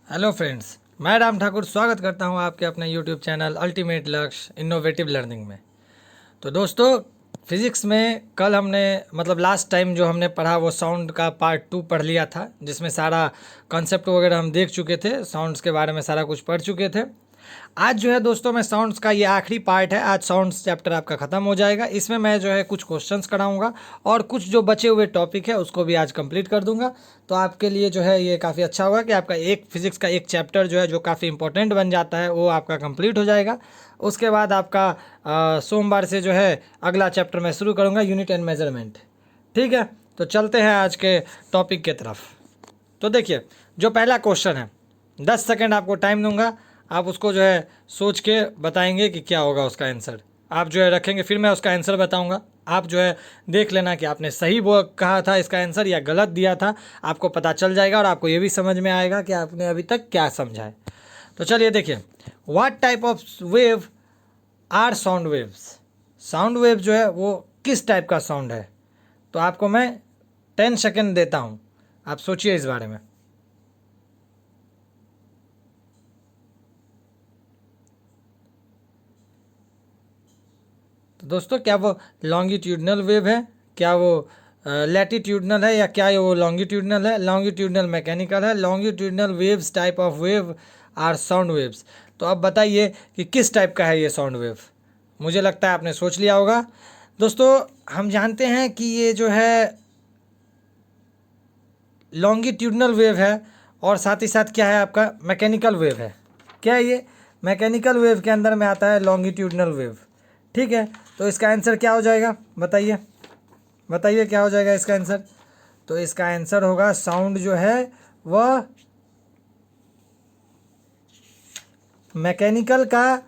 Hello friends, मैं राम ठाकुर स्वागत करता हूं आपके अपने यूट्यूब चैनल अल्टीमेट लक्ष्य इनोवेटिव लर्निंग में। तो दोस्तों, फिज़िक्स में कल हमने लास्ट टाइम जो हमने पढ़ा वो साउंड का पार्ट 2 पढ़ लिया था, जिसमें सारा कॉन्सेप्ट वगैरह हम देख चुके थे, साउंड्स के बारे में सारा कुछ पढ़ चुके थे। आज जो है दोस्तों, मैं साउंड्स का ये आखिरी पार्ट है। आज साउंड्स चैप्टर आपका ख़त्म हो जाएगा। इसमें मैं जो है कुछ क्वेश्चंस कराऊंगा और कुछ जो बचे हुए टॉपिक है उसको भी आज कंप्लीट कर दूंगा। तो आपके लिए जो है ये काफ़ी अच्छा होगा कि आपका एक फिज़िक्स का एक चैप्टर जो है जो काफ़ी इंपॉर्टेंट बन जाता है वो आपका कंप्लीट हो जाएगा। उसके बाद आपका सोमवार से जो है अगला चैप्टर मैं शुरू करूँगा, यूनिट एंड मेजरमेंट। ठीक है, तो चलते हैं आज के टॉपिक के तरफ। तो देखिए, जो पहला क्वेश्चन है, 10 सेकेंड आपको टाइम दूंगा। आप उसको जो है सोच के बताएंगे कि क्या होगा उसका आंसर। आप जो है रखेंगे, फिर मैं उसका आंसर बताऊंगा। आप जो है देख लेना कि आपने सही वो कहा था इसका आंसर या गलत दिया था। आपको पता चल जाएगा और आपको ये भी समझ में आएगा कि आपने अभी तक क्या समझा है। तो चलिए देखिए, what type of wave are sound waves. Sound wave जो है वो किस टाइप का साउंड है। तो आपको मैं 10 सेकेंड देता हूँ, आप सोचिए इस बारे में। तो दोस्तों, क्या वो लॉन्गिट्यूडनल वेव है, क्या वो लैटिट्यूडनल है, या क्या वो लॉन्गिट्यूडनल है? लॉन्गिट्यूडनल मैकेनिकल है। Longitudinal waves type of wave are sound waves. तो अब बताइए कि किस टाइप का है ये साउंड वेव। मुझे लगता है आपने सोच लिया होगा। दोस्तों, हम जानते हैं कि ये जो है लॉन्गिट्यूडनल वेव है और साथ ही साथ क्या है आपका मैकेनिकल वेव है। क्या है ये? मैकेनिकल वेव के अंदर में आता है लॉन्गिट्यूडनल वेव। ठीक है, तो इसका आंसर क्या हो जाएगा बताइए, बताइए क्या हो जाएगा इसका आंसर। तो इसका आंसर होगा, साउंड जो है वह मैकेनिकल का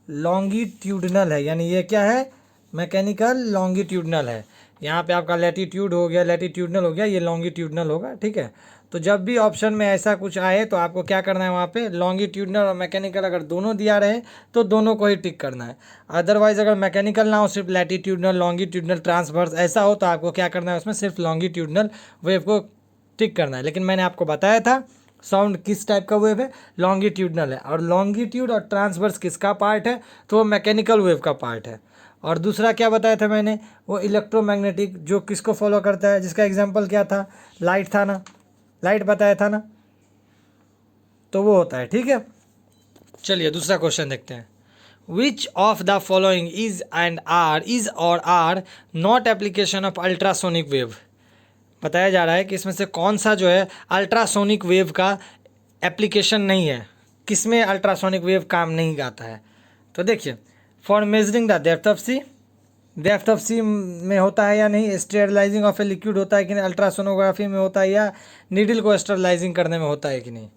लॉन्गिट्यूडनल है। यानी ये क्या है? मैकेनिकल लॉन्गिट्यूडनल है। यहाँ पे आपका लैटिट्यूड हो गया, लैटिट्यूडनल हो गया, ये लॉन्गिट्यूडनल होगा। ठीक है, तो जब भी ऑप्शन में ऐसा कुछ आए तो आपको क्या करना है, वहाँ पे लॉन्गिट्यूडनल और मैकेनिकल अगर दोनों दिया रहे तो दोनों को ही टिक करना है। अदरवाइज अगर मैकेनिकल ना हो, सिर्फ लैटिट्यूडनल, लॉन्गिट्यूडनल, ट्रांसवर्स ऐसा हो तो आपको क्या करना है, उसमें सिर्फ लॉन्गिट्यूडनल वेव को टिक करना है। लेकिन मैंने आपको बताया था साउंड किस टाइप का वेव है, लॉन्गिट्यूडनल है। और लॉन्गिट्यूड और ट्रांसवर्स किसका पार्ट है? तो वो मैकेनिकल वेव का पार्ट है। और दूसरा क्या बताया था मैंने, वो इलेक्ट्रोमैग्नेटिक, जो किसको फॉलो करता है, जिसका एग्जांपल क्या था, लाइट था ना, लाइट बताया था ना, तो वो होता है। ठीक है, चलिए दूसरा क्वेश्चन देखते हैं। Which of the following is and are is or are not application of ultrasonic wave. बताया जा रहा है कि इसमें से कौन सा जो है अल्ट्रासोनिक वेव का एप्लीकेशन नहीं है, किसमें अल्ट्रासोनिक वेव काम नहीं आता है। तो देखिए, for measuring the depth of sea, depth of sea में होता है या नहीं, स्टेरलाइजिंग ऑफ ए लिक्विड होता है कि नहीं, अल्ट्रासोनोग्राफी में होता है, या नीडल को स्टेरलाइजिंग करने में होता है कि नहीं।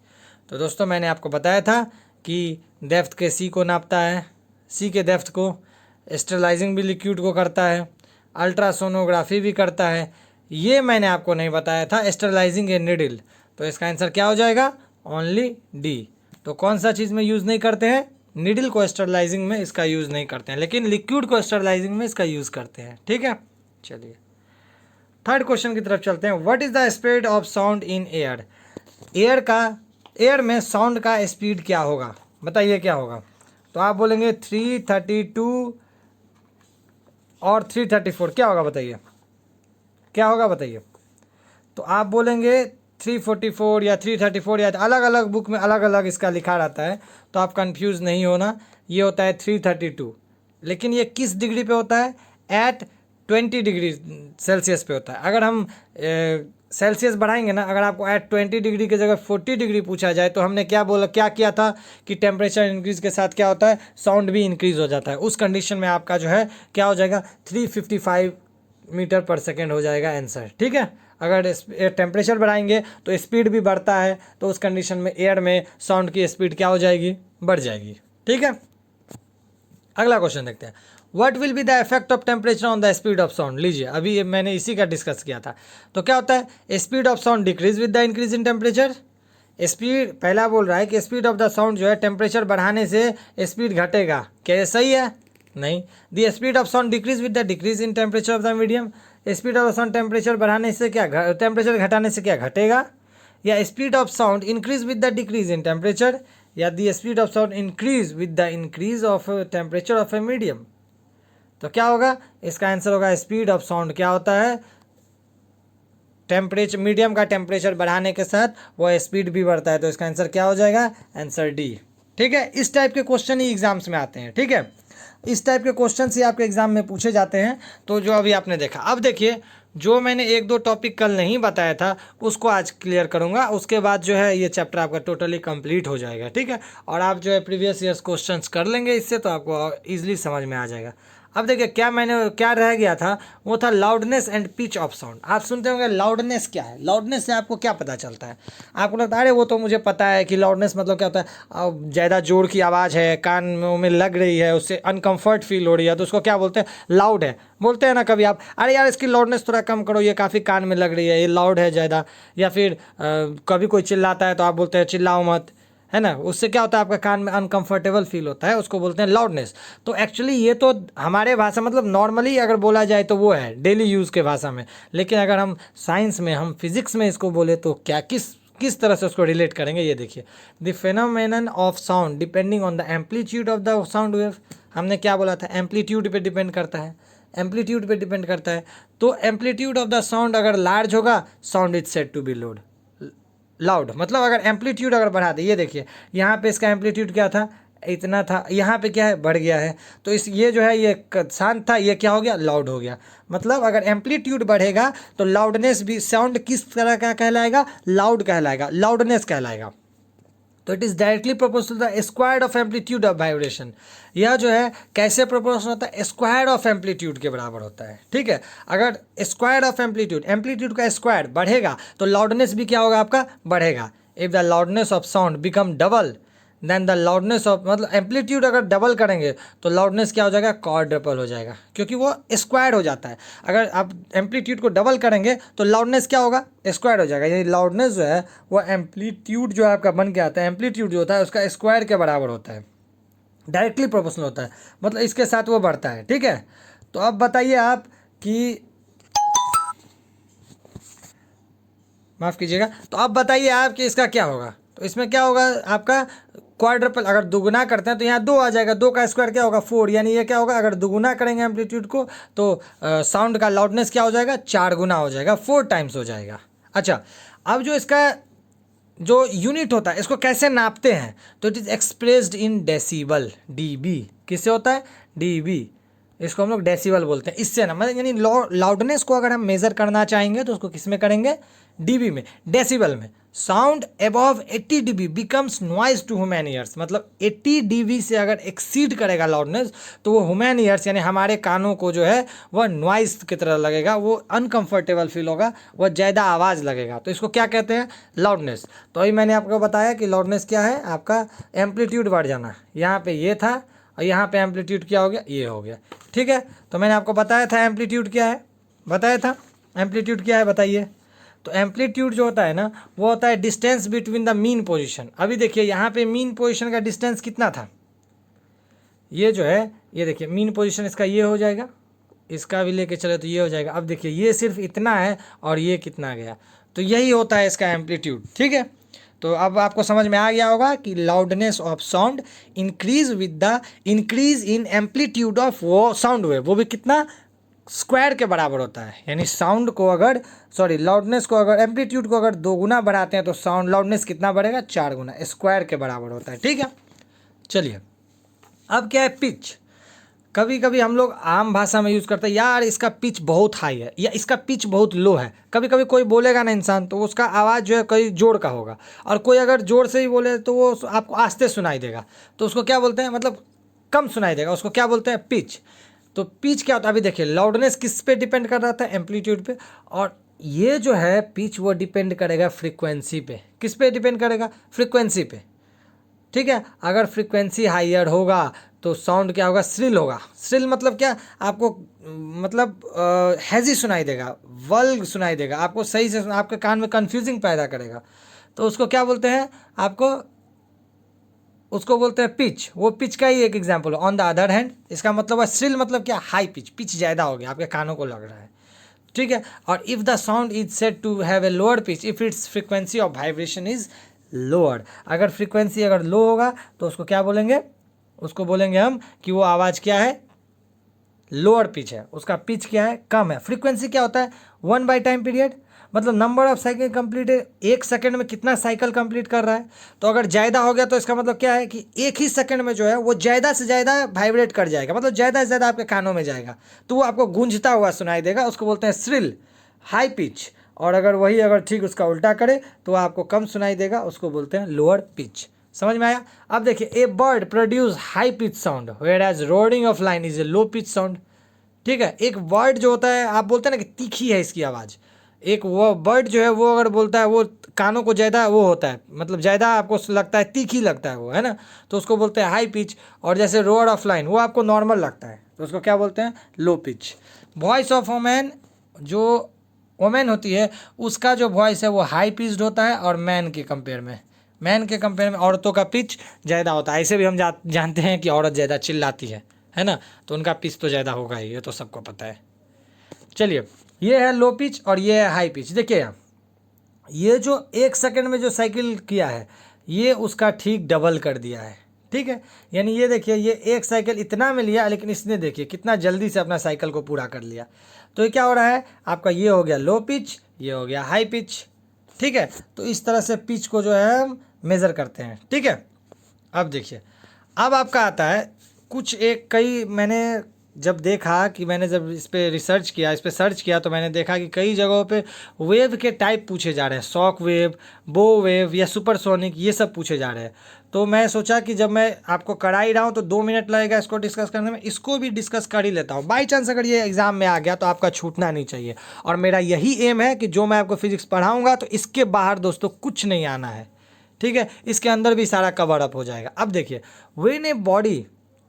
तो दोस्तों, मैंने आपको बताया था कि डेप्थ के सी को नापता है, सी के डेप्थ को, स्टेरलाइजिंग भी लिक्विड को करता है, अल्ट्रासोनोग्राफी भी करता है। ये मैंने आपको नहीं बताया था स्टेरलाइजिंग ए नीडल। तो इसका आंसर क्या हो जाएगा? Only D. तो कौन सा चीज़ में यूज़ नहीं करते हैं? नीडल को स्टेरलाइजिंग में इसका यूज़ नहीं करते हैं, लेकिन लिक्विड को स्टेरलाइजिंग में इसका यूज़ करते हैं। ठीक है, चलिए थर्ड क्वेश्चन की तरफ चलते हैं। What is the speed of sound in air. Air में साउंड का स्पीड क्या होगा, बताइए क्या होगा। तो आप बोलेंगे 332 और 334, क्या होगा बताइए, क्या होगा बताइए। तो आप बोलेंगे 344 या 334, या अलग अलग बुक में अलग अलग इसका लिखा रहता है, तो आप कंफ्यूज नहीं होना। ये होता है 332, लेकिन ये किस डिग्री पे होता है? एट 20 डिग्री सेल्सियस पे होता है। अगर हम सेल्सियस बढ़ाएंगे ना, अगर आपको एट 20 डिग्री की जगह 40 डिग्री पूछा जाए तो हमने क्या किया था कि टेम्परेचर इंक्रीज़ के साथ क्या होता है, साउंड भी इंक्रीज़ हो जाता है। उस कंडीशन में आपका जो है क्या हो जाएगा, 355 मीटर पर सेकेंड हो जाएगा आंसर। ठीक है, अगर टेम्परेचर बढ़ाएंगे तो स्पीड भी बढ़ता है, तो उस कंडीशन में एयर में साउंड की स्पीड क्या हो जाएगी, बढ़ जाएगी। ठीक है, अगला क्वेश्चन देखते हैं। What will be the effect of temperature on the speed of sound. लीजिए, अभी मैंने इसी का डिस्कस किया था। तो क्या होता है, speed of sound decrease with the increase in temperature. Speed पहला बोल रहा है कि स्पीड ऑफ द साउंड जो है टेम्परेचर बढ़ाने से स्पीड घटेगा, क्या ये सही है? नहीं। The speed of sound decrease with the decrease in temperature of the medium. Speed of sound temperature बढ़ाने से क्या, टेम्परेचर घटाने से क्या घटेगा? या speed of sound increase with the decrease in temperature, या the speed of sound increase with the increase of temperature of a medium. तो क्या होगा, इसका आंसर होगा स्पीड ऑफ साउंड क्या होता है, टेम्परेचर, मीडियम का टेम्परेचर बढ़ाने के साथ वो स्पीड भी बढ़ता है। तो इसका आंसर क्या हो जाएगा, आंसर डी। ठीक है, इस टाइप के क्वेश्चन ही एग्जाम्स में आते हैं। ठीक है, इस टाइप के क्वेश्चन ही आपके एग्जाम में पूछे जाते हैं। तो जो अभी आपने देखा, अब देखिए जो मैंने एक दो टॉपिक कल नहीं बताया था उसको आज क्लियर करूंगा, उसके बाद जो है ये चैप्टर आपका टोटली कंप्लीट हो जाएगा। ठीक है, और आप जो है प्रीवियस ईयर्स क्वेश्चंस कर लेंगे इससे, तो आपको ईजिली समझ में आ जाएगा। अब देखिए क्या रह गया था, वो था loudness and pitch of sound. आप सुनते होंगे लाउडनेस क्या है, लाउडनेस से आपको क्या पता चलता है, आपको लगता है अरे वो तो मुझे पता है कि लाउडनेस मतलब क्या होता है, ज़्यादा जोर की आवाज़ है, कान में लग रही है, उससे अनकंफर्ट फील हो रही है, तो उसको क्या बोलते हैं, लाउड है। बोलते हैं ना कभी आप, अरे यार इसकी लाउडनेस थोड़ा कम करो, ये काफ़ी कान में लग रही है, ये लाउड है ज़्यादा। या फिर कभी कोई चिल्लाता है तो आप बोलते हैं चिल्लाओ मत, है ना, उससे क्या होता है आपका कान में अनकंफर्टेबल फील होता है, उसको बोलते हैं लाउडनेस। तो एक्चुअली ये तो हमारे भाषा मतलब नॉर्मली अगर बोला जाए तो वो है डेली यूज़ के भाषा में, लेकिन अगर हम साइंस में, हम फिजिक्स में इसको बोले तो क्या किस तरह से उसको रिलेट करेंगे, ये देखिए। The phenomenon of sound depending on the amplitude of the sound wave. हमने क्या बोला था, एम्पलीट्यूड पे डिपेंड करता है, एम्पलीट्यूड पे डिपेंड करता है। तो एम्पलीट्यूड ऑफ द साउंड अगर लार्ज होगा, sound is said to be loud. मतलब अगर एम्पलीट्यूड अगर बढ़ा दे, ये देखिए यहाँ पे इसका एम्पलीट्यूड क्या था, इतना था, यहाँ पे क्या है, बढ़ गया है, तो ये जो है ये शांत था, ये क्या हो गया, लाउड हो गया। मतलब अगर एम्पलीट्यूड बढ़ेगा तो लाउडनेस भी, साउंड किस तरह का कहलाएगा, लाउड कहलाएगा, लाउडनेस कहलाएगा। तो it is directly proportional to the square of amplitude of vibration. यह जो है कैसे प्रोपोर्शनल होता है, स्क्वायर ऑफ एम्पलीट्यूड के बराबर होता है। ठीक है, अगर स्क्वायर ऑफ एम्पलीट्यूड का स्क्वायर बढ़ेगा तो लाउडनेस भी क्या होगा, आपका बढ़ेगा। If the loudness of sound become double then the loudness of, मतलब एम्पलीट्यूड अगर डबल करेंगे तो लाउडनेस क्या हो जाएगा, क्वाड्रपल हो जाएगा, क्योंकि वो स्क्वायर हो जाता है। अगर आप एम्पलीट्यूड को डबल करेंगे तो लाउडनेस क्या होगा, स्क्वायर हो जाएगा। यानी लाउडनेस जो है वो एम्पलीट्यूड जो आपका बन के आता है, एम्पलीट्यूड जो होता है उसका स्क्वायर के बराबर होता है, डायरेक्टली प्रोपोर्शनल होता है, मतलब इसके साथ वो बढ़ता है। ठीक है, तो अब बताइए आप कि, माफ़ कीजिएगा, तो अब बताइए आप कि इसका क्या होगा। तो इसमें क्या होगा आपका क्वाड्रपल, अगर दुगुना करते हैं तो यहाँ 2 आ जाएगा, 2 का स्क्वायर क्या होगा, 4। यानी ये क्या होगा, अगर दुगुना करेंगे एम्पलीट्यूड को तो साउंड का लाउडनेस क्या हो जाएगा, 4 गुना हो जाएगा, 4 टाइम्स हो जाएगा। अच्छा, अब जो इसका जो यूनिट होता है इसको कैसे नापते हैं, तो it is expressed in decibel, dB. किससे होता है, डीबी, इसको हम लोग डेसिबल बोलते हैं। इससे ना मतलब यानी लाउडनेस को अगर हम मेज़र करना चाहेंगे तो उसको किस में करेंगे, डीबी में, डेसिबल में। Sound above 80 dB becomes noise to human ears, मतलब 80 dB से अगर एक्सीड करेगा लाउडनेस तो वो ह्यूमन ईयर्स यानी हमारे कानों को जो है वह नॉइज की तरह लगेगा, वो अनकंफर्टेबल फील होगा, वह ज़्यादा आवाज़ लगेगा। तो इसको क्या कहते हैं, लाउडनेस। तो अभी मैंने आपको बताया कि लाउडनेस क्या है, आपका एम्पलीट्यूड बढ़ जाना। यहाँ पे ये था और यहाँ पे एम्पलीट्यूड क्या हो गया, ये हो गया। ठीक है, तो मैंने आपको बताया था एम्पलीट्यूड क्या है, बताया था एम्पलीट्यूड क्या है, बताइए। तो एम्पलीट्यूड जो होता है ना वो होता है distance between the mean position. अभी देखिए यहाँ पे मीन पोजीशन का डिस्टेंस कितना था, ये जो है ये देखिए मीन पोजीशन इसका ये हो जाएगा, इसका भी लेके चले तो ये हो जाएगा। अब देखिए ये सिर्फ इतना है और ये कितना गया, तो यही होता है इसका एम्पलीट्यूड। ठीक है, तो अब आपको समझ में आ गया होगा कि loudness of sound increase with the increase in amplitude of वो साउंड वेव, वो भी कितना, स्क्वायर के बराबर होता है। यानी साउंड को अगर लाउडनेस को अगर एम्पलीट्यूड को अगर 2 गुना बढ़ाते हैं तो साउंड लाउडनेस कितना बढ़ेगा, 4 गुना, स्क्वायर के बराबर होता है। ठीक है, चलिए अब क्या है, पिच। कभी कभी हम लोग आम भाषा में यूज़ करते हैं, यार इसका पिच बहुत हाई है या इसका पिच बहुत लो है। कभी कभी कोई बोलेगा ना इंसान तो उसका आवाज़ जो है कई जोर का होगा, और कोई अगर जोर से ही बोले तो वो आपको आस्ते सुनाई देगा, तो उसको क्या बोलते हैं, मतलब कम सुनाई देगा, उसको क्या बोलते हैं, पिच। तो पिच क्या होता है, अभी देखिए लाउडनेस किस पे डिपेंड कर रहा था, एम्पलीट्यूड पे, और ये जो है पिच वो डिपेंड करेगा फ्रीक्वेंसी पे। किस पे डिपेंड करेगा, फ्रीक्वेंसी पे। ठीक है, अगर फ्रीक्वेंसी हाइयर होगा तो साउंड क्या होगा, श्रिल होगा। श्रिल मतलब क्या, आपको मतलब हैजी सुनाई देगा, वल्ग सुनाई देगा, आपको सही से आपके कान में कन्फ्यूजिंग पैदा करेगा, तो उसको क्या बोलते हैं, उसको बोलते हैं पिच। वो पिच का ही एक एग्जाम्पल है। ऑन द अदर हैंड इसका मतलब है श्रिल, मतलब क्या, हाई पिच, पिच ज़्यादा हो गया, आपके कानों को लग रहा है, ठीक है। और if the sound is said to have a lower pitch if its frequency of vibration is lower, अगर फ्रीक्वेंसी अगर लो होगा तो उसको क्या बोलेंगे, उसको बोलेंगे हम कि वो आवाज़ क्या है, लोअर पिच है, उसका पिच क्या है, कम है। फ्रीक्वेंसी क्या होता है, 1 बाई टाइम पीरियड, मतलब नंबर ऑफ साइकिल कंप्लीट है, 1 सेकंड में कितना साइकिल कंप्लीट कर रहा है। तो अगर ज़्यादा हो गया तो इसका मतलब क्या है कि एक ही सेकंड में जो है वो ज़्यादा से ज़्यादा वाइब्रेट कर जाएगा, मतलब ज़्यादा से ज़्यादा आपके कानों में जाएगा, तो वो आपको गूंजता हुआ सुनाई देगा, उसको बोलते हैं श्रिल, हाई पिच। और अगर वही अगर ठीक उसका उल्टा करे तो आपको कम सुनाई देगा, उसको बोलते हैं लोअर पिच। समझ में आया। अब देखिए, a bird produce high pitch sound where as roaring of lion is a low pitch sound. ठीक है, एक वर्ड जो होता है, आप बोलते हैं ना कि तीखी है इसकी आवाज़, एक वो बर्ड जो है वो अगर बोलता है वो कानों को ज़्यादा वो होता है, मतलब ज़्यादा आपको लगता है, तीखी लगता है वो, है ना, तो उसको बोलते हैं हाई पिच। और जैसे रोड ऑफ लाइन वो आपको नॉर्मल लगता है तो उसको क्या बोलते हैं, low pitch. Voice of women, जो वोमेन होती है उसका जो वॉइस है वो हाई पिच्ड होता है, और मैन के कंपेयर में औरतों का पिच ज़्यादा होता है। ऐसे भी हम जानते हैं कि औरत ज़्यादा चिल्लाती है ना, तो उनका पिच तो ज़्यादा होगा ही, ये तो सबको पता है। चलिए, ये है लो पिच और ये है हाई पिच। देखिए ये जो 1 सेकंड में जो साइकिल किया है ये उसका ठीक डबल कर दिया है, ठीक है। यानी ये देखिए, ये 1 साइकिल इतना में लिया, लेकिन इसने देखिए कितना जल्दी से अपना साइकिल को पूरा कर लिया। तो ये क्या हो रहा है आपका, ये हो गया लो पिच, ये हो गया हाई पिच, ठीक है। तो इस तरह से पिच को जो है हम मेज़र करते हैं, ठीक है। अब देखिए, अब आपका आता है कुछ एक कई, मैंने जब देखा कि मैंने जब इस पर रिसर्च किया, इस पर सर्च किया, तो मैंने देखा कि कई जगहों पे वेव के टाइप पूछे जा रहे हैं, शॉक वेव, बो वेव या सुपरसोनिक, ये सब पूछे जा रहे हैं। तो मैं सोचा कि जब मैं आपको करा ही रहा हूँ तो 2 मिनट लगेगा इसको डिस्कस करने में, इसको भी डिस्कस कर ही लेता हूँ। बाई चांस अगर ये एग्जाम में आ गया तो आपका छूटना नहीं चाहिए, और मेरा यही एम है कि जो मैं आपको फिजिक्स पढ़ाऊँगा तो इसके बाहर दोस्तों कुछ नहीं आना है, ठीक है। इसके अंदर भी सारा कवर अप हो जाएगा। अब देखिए,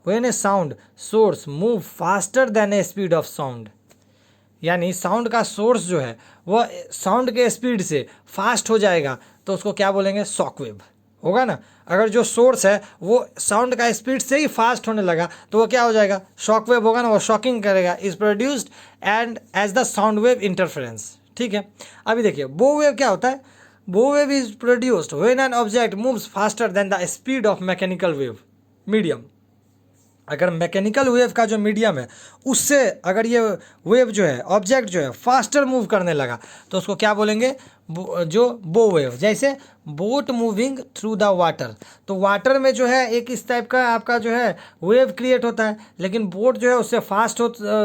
when A sound source move faster than A speed of sound, यानी साउंड का सोर्स जो है वह साउंड के स्पीड से फास्ट हो जाएगा तो उसको क्या बोलेंगे, शॉक वेव होगा ना। अगर जो सोर्स है वो साउंड का स्पीड से ही फास्ट होने लगा तो वो क्या हो जाएगा, शॉक वेव होगा ना, वो शॉकिंग करेगा। Is produced and as the sound wave interference, ठीक है। अभी देखिए, बो वेव क्या होता है, बो wave is produced when an object moves faster than the speed of mechanical wave medium. अगर मैकेनिकल वेव का जो मीडियम है उससे अगर ये वेव जो है, ऑब्जेक्ट जो है, फास्टर मूव करने लगा तो उसको क्या बोलेंगे, जो बो वेव। जैसे boat moving through the water, तो वाटर में जो है एक इस टाइप का आपका जो है वेव क्रिएट होता है, लेकिन बोट जो है उससे फास्ट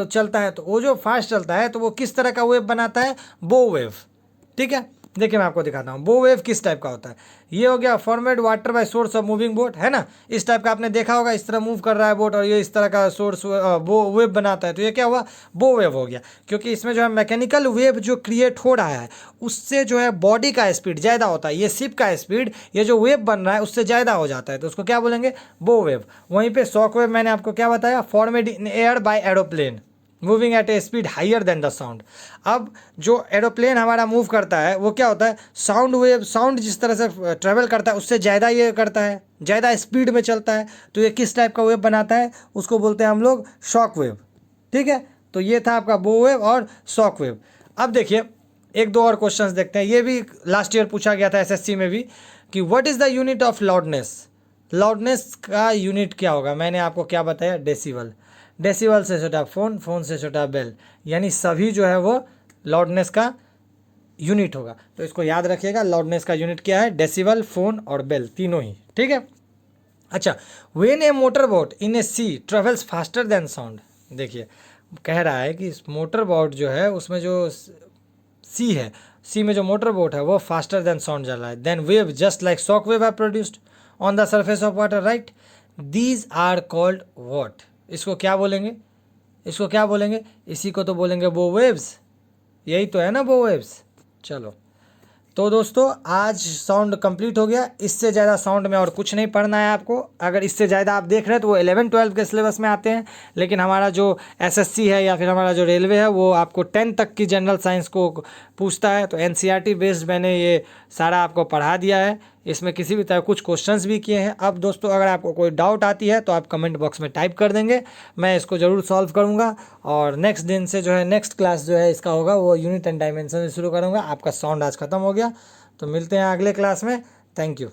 चलता है, तो वो जो फास्ट चलता है तो वो किस तरह का वेव बनाता है, बो वेव, ठीक है। देखिए मैं आपको दिखाता हूँ बो वेव किस टाइप का होता है। ये हो गया formed water bye source of moving boat, है ना, इस टाइप का आपने देखा होगा, इस तरह मूव कर रहा है बोट और ये इस तरह का सोर्स वो वेव बनाता है, तो ये क्या हुआ, बो वेव हो गया। क्योंकि इसमें जो है मैकेनिकल वेव जो क्रिएट हो रहा है उससे जो है बॉडी का स्पीड ज़्यादा होता है, ये शिप का स्पीड, ये जो वेव बन रहा है उससे ज़्यादा हो जाता है, तो उसको क्या बोलेंगे, बो वेव। वहीं पर शॉक वेव मैंने आपको क्या बताया, formed in air by aeroplane moving at a speed higher than the sound. अब जो एरोप्लेन हमारा मूव करता है वो क्या होता है, साउंड वेव, साउंड जिस तरह से ट्रेवल करता है उससे ज़्यादा ये करता है, ज़्यादा स्पीड में चलता है, तो ये किस टाइप का वेव बनाता है, उसको बोलते हैं हम लोग शॉक वेव, ठीक है। तो ये था आपका बो वेव और शॉक वेव। अब देखिए एक दो और क्वेश्चंस देखते हैं, ये भी लास्ट ईयर पूछा गया था एसएससी में भी, कि what is the unit of loudness. Loudness का यूनिट क्या होगा, मैंने आपको क्या बताया, डेसिबल। डेसिबल से छोटा फोन, फोन से छोटा बेल, यानी सभी जो है वो लाउडनेस का यूनिट होगा। तो इसको याद रखिएगा, लाउडनेस का यूनिट क्या है, डेसिबल, फोन और बेल, तीनों ही, ठीक है। अच्छा, when a motor boat in a sea travels faster than sound, देखिए कह रहा है कि मोटर बोट जो है उसमें जो सी है, सी में जो मोटर बोट है वो फास्टर देन साउंड चल रहा है, then wave just like shock wave are produced on the surface of water, right. These are called what, इसको क्या बोलेंगे, इसको क्या बोलेंगे, इसी को तो बोलेंगे बो वेव्स, यही तो है ना बो वेव्स। चलो तो दोस्तों आज साउंड कंप्लीट हो गया, इससे ज़्यादा साउंड में और कुछ नहीं पढ़ना है आपको। अगर इससे ज़्यादा आप देख रहे हैं तो वो 11-12 के सिलेबस में आते हैं, लेकिन हमारा जो एसएससी है या फिर हमारा जो रेलवे है वो आपको 10 तक की जनरल साइंस को पूछता है, तो एनसीईआरटी बेस्ड मैंने ये सारा आपको पढ़ा दिया है। इसमें किसी भी तरह कुछ क्वेश्चंस भी किए हैं। अब दोस्तों अगर आपको कोई डाउट आती है तो आप कमेंट बॉक्स में टाइप कर देंगे, मैं इसको ज़रूर सॉल्व करूँगा। और नेक्स्ट दिन से जो है नेक्स्ट क्लास जो है इसका होगा वो यूनिट एंड डायमेंशन से शुरू करूँगा। आपका साउंड आज ख़त्म हो गया, तो मिलते हैं अगले क्लास में। Thank you.